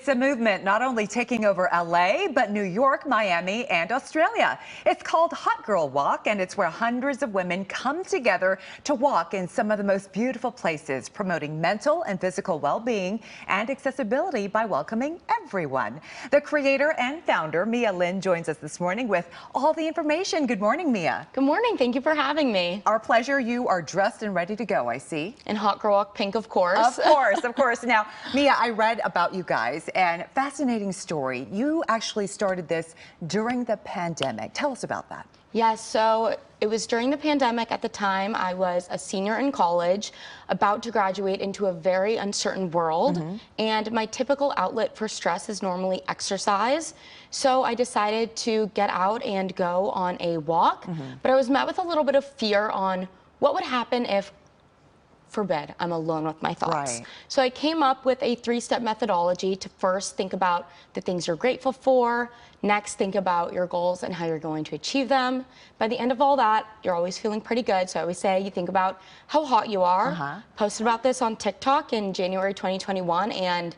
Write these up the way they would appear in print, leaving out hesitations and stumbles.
a movement not only taking over LA, but New York, Miami, and Australia. It's called Hot Girl Walk, and it's where hundreds of women come together to walk in some of the most beautiful places, promoting mental and physical well-being and accessibility by welcoming everyone. The creator and founder, Mia Lin, joins us this morning with all the information. Good morning, Mia. Good morning. Thank you for having me. Our pleasure. You are dressed and ready to go, I see. In Hot Girl Walk pink, of course. Of course, of course. Now, Mia, I read about you guys, and fascinating story. You actually started this during the pandemic. Tell us about that. Yes, so it was during the pandemic. At the time, I was a senior in college, about to graduate into a very uncertain world, and my typical outlet for stress is normally exercise. So I decided to get out and go on a walk, but I was met with a little bit of fear on what would happen if, forbid, I'm alone with my thoughts. Right. So I came up with a 3-step methodology to first think about the things you're grateful for, next think about your goals and how you're going to achieve them. By the end of all that, you're always feeling pretty good. So I always say you think about how hot you are. Posted about this on TikTok in January 2021 and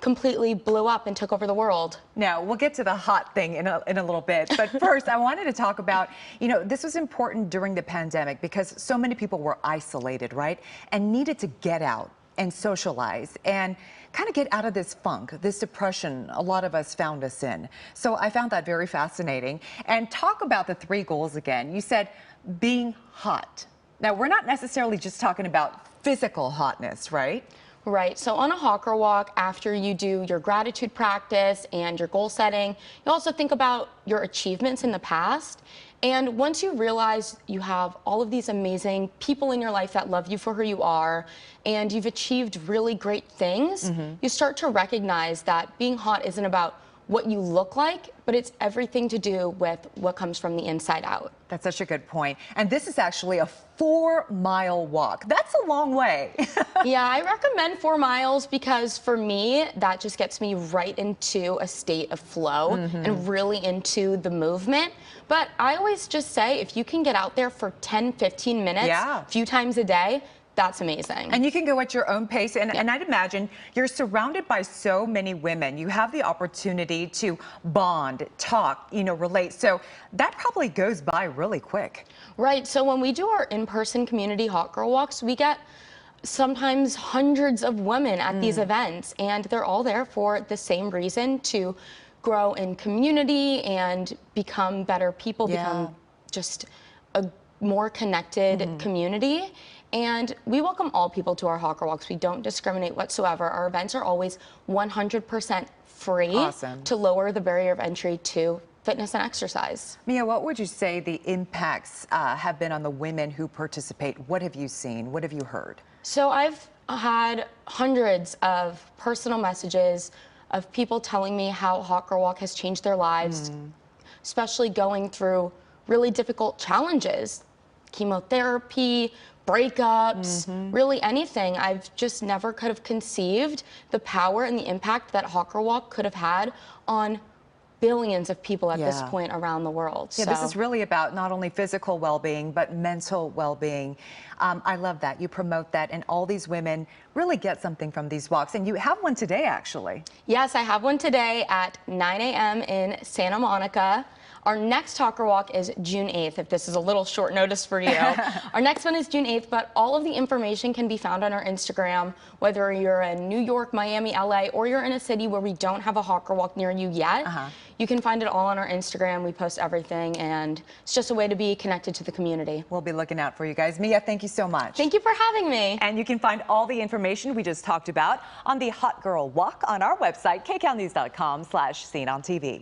completely blew up and took over the world. Now, we'll get to the hot thing in a little bit, but first I wanted to talk about, this was important during the pandemic because so many people were isolated, right? And needed to get out and socialize and kind of get out of this funk, this depression a lot of us found us in. So I found that very fascinating. And talk about the 3 goals again. You said being hot. Now, we're not necessarily just talking about physical hotness, right? Right. So on a Hot Girl Walk, after you do your gratitude practice and your goal setting, you also think about your achievements in the past. And once you realize you have all of these amazing people in your life that love you for who you are, and you've achieved really great things, you start to recognize that being hot isn't about what you look like, but it's everything to do with what comes from the inside out. That's such a good point. And this is actually a 4-mile walk. That's a long way. Yeah, I recommend 4 miles because for me, that just gets me right into a state of flow and really into the movement. But I always just say, if you can get out there for 10, 15 minutes, a few times a day, that's amazing. And you can go at your own pace. And I'd imagine you're surrounded by so many women. You have the opportunity to bond, talk, relate. So that probably goes by really quick. Right. So when we do our in-person community Hot Girl Walks, we get sometimes hundreds of women at these events, and they're all there for the same reason, to grow in community and become better people, become just a more connected community. And we welcome all people to our Hot Girl Walks. We don't discriminate whatsoever. Our events are always 100% free to lower the barrier of entry to fitness and exercise. Mia, what would you say the impacts have been on the women who participate? What have you seen? What have you heard? So I've had hundreds of personal messages of people telling me how Hot Girl Walk has changed their lives, especially going through really difficult challenges, chemotherapy, breakups, really anything. I've just never could have conceived the power and the impact that Hot Girl Walk could have had on billions of people at this point around the world. Yeah, this is really about not only physical well-being, but mental well-being. I love that. You promote that, and all these women really get something from these walks. And you have one today, actually. Yes, I have one today at 9 a.m. in Santa Monica. Our next Hot Girl Walk is June 8th, if this is a little short notice for you. Our next one is June 8th, but all of the information can be found on our Instagram, whether you're in New York, Miami, LA, or you're in a city where we don't have a Hot Girl Walk near you yet. You can find it all on our Instagram. We post everything, and it's just a way to be connected to the community. We'll be looking out for you guys. Mia, thank you so much. Thank you for having me. And you can find all the information we just talked about on the Hot Girl Walk on our website, kcalnews.com/SeenOnTV.